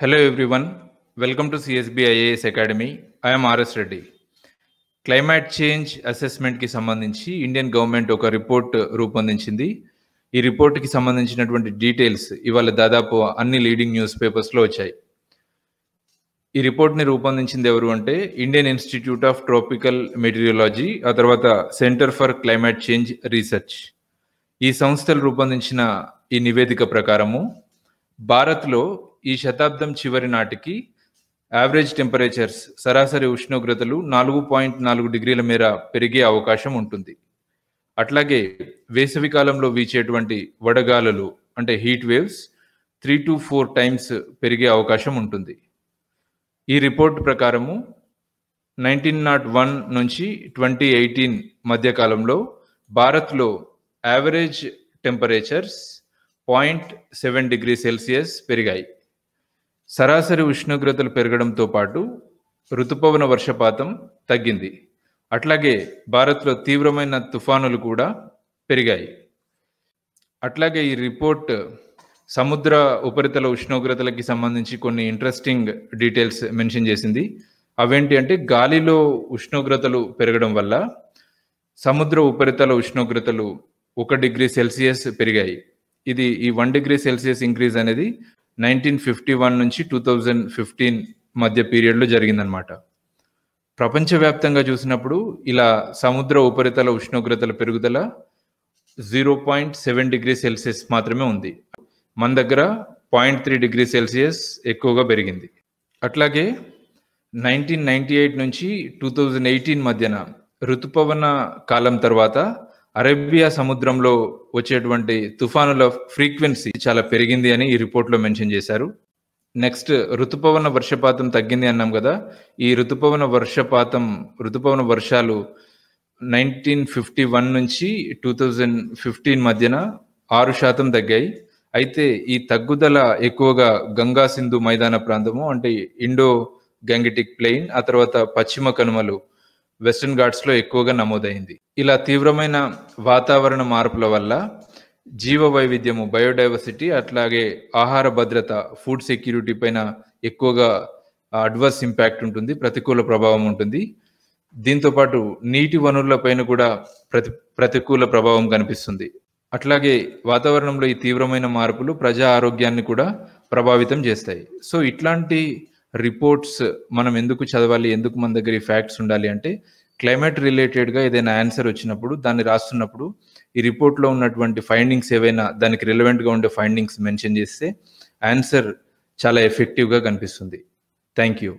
Hello everyone, welcome to CSB IAS Academy. I am RS Reddy. Climate change అసెస్మెంట్కి సంబంధించి Indian government ఒక report రూపొందించింది. ఈ రిపోర్ట్కి సంబంధించినటువంటి డీటెయిల్స్ ఇవాళ దాదాపు అన్ని లీడింగ్ న్యూస్ పేపర్స్లో వచ్చాయి. ఈ రిపోర్ట్ని రూపొందించింది ఎవరు అంటే Indian institute of tropical meteorology, ఆ తర్వాత centre for climate change research. ఈ సంస్థలు రూపొందించిన ఈ నివేదిక ప్రకారము భారత్లో ఈ శతాబ్దం చివరి నాటికి యావరేజ్ టెంపరేచర్స్ సరాసరి ఉష్ణోగ్రతలు 4.4 డిగ్రీల మేర పెరిగే అవకాశం ఉంటుంది. అట్లాగే వేసవి కాలంలో వీచేటువంటి వడగాలులు అంటే హీట్ వేవ్స్ 3 to 4 టైమ్స్ పెరిగే అవకాశం ఉంటుంది. ఈ రిపోర్ట్ ప్రకారము 1901 నుంచి 2018 మధ్య కాలంలో భారత్లో యావరేజ్ టెంపరేచర్స్ 0.7 డిగ్రీ సెల్సియస్ పెరిగాయి. సరాసరి ఉష్ణోగ్రతలు పెరగడంతో పాటు ఋతుపవన వర్షపాతం తగ్గింది. అట్లాగే భారత్లో తీవ్రమైన తుఫానులు కూడా పెరిగాయి. అట్లాగే ఈ రిపోర్ట్ సముద్ర ఉపరితల ఉష్ణోగ్రతలకి సంబంధించి కొన్ని ఇంట్రెస్టింగ్ డీటెయిల్స్ మెన్షన్ చేసింది. అవేంటి అంటే గాలిలో ఉష్ణోగ్రతలు పెరగడం వల్ల సముద్ర ఉపరితల ఉష్ణోగ్రతలు 1 డిగ్రీ సెల్సియస్ పెరిగాయి. ఇది ఈ 1 డిగ్రీ సెల్సియస్ ఇంక్రీజ్ అనేది 1951 నుంచి 2015 మధ్య పీరియడ్లో జరిగిందనమాట. ప్రపంచవ్యాప్తంగా చూసినప్పుడు ఇలా సముద్ర ఉపరితల ఉష్ణోగ్రతల పెరుగుదల 0.7 డిగ్రీ సెల్సియస్ మాత్రమే ఉంది. మన దగ్గర 0.3 డిగ్రీ సెల్సియస్ ఎక్కువగా పెరిగింది. అట్లాగే 1998 నుంచి 2018 మధ్యన ఋతుపవన కాలం తర్వాత అరేబియా సముద్రంలో వచ్చేటువంటి తుఫానుల ఫ్రీక్వెన్సీ చాలా పెరిగింది అని ఈ రిపోర్ట్లో మెన్షన్ చేశారు. నెక్స్ట్ ఋతుపవన వర్షపాతం తగ్గింది అన్నాం కదా. ఈ ఋతుపవన వర్షాలు 1951 నుంచి 2015 మధ్యన 6% తగ్గాయి. అయితే ఈ తగ్గుదల ఎక్కువగా గంగా సింధు మైదాన ప్రాంతము అంటే ఇండో గంగటిక్ ప్లెయిన్, ఆ తర్వాత పశ్చిమ కనుమలు వెస్టర్న్ ఘాట్స్లో ఎక్కువగా నమోదైంది. ఇలా తీవ్రమైన వాతావరణ మార్పుల వల్ల జీవ వైవిధ్యము బయోడైవర్సిటీ, అట్లాగే ఆహార భద్రత ఫుడ్ సెక్యూరిటీ పైన ఎక్కువగా అడ్వర్స్ ఇంపాక్ట్ ఉంటుంది, ప్రతికూల ప్రభావం ఉంటుంది. దీంతోపాటు నీటి వనరుల పైన కూడా ప్రతికూల ప్రభావం కనిపిస్తుంది. అట్లాగే వాతావరణంలో ఈ తీవ్రమైన మార్పులు ప్రజా ఆరోగ్యాన్ని కూడా ప్రభావితం చేస్తాయి. సో ఇట్లాంటి రిపోర్ట్స్ మనం ఎందుకు చదవాలి, ఎందుకు మన దగ్గర ఈ ఫ్యాక్ట్స్ ఉండాలి అంటే క్లైమేట్ రిలేటెడ్గా ఏదైనా ఆన్సర్ వచ్చినప్పుడు దాన్ని రాస్తున్నప్పుడు ఈ రిపోర్ట్లో ఉన్నటువంటి ఫైండింగ్స్ ఏవైనా దానికి రిలవెంట్గా ఉండే ఫైండింగ్స్ మెన్షన్ చేస్తే ఆన్సర్ చాలా ఎఫెక్టివ్గా కనిపిస్తుంది. Thank you.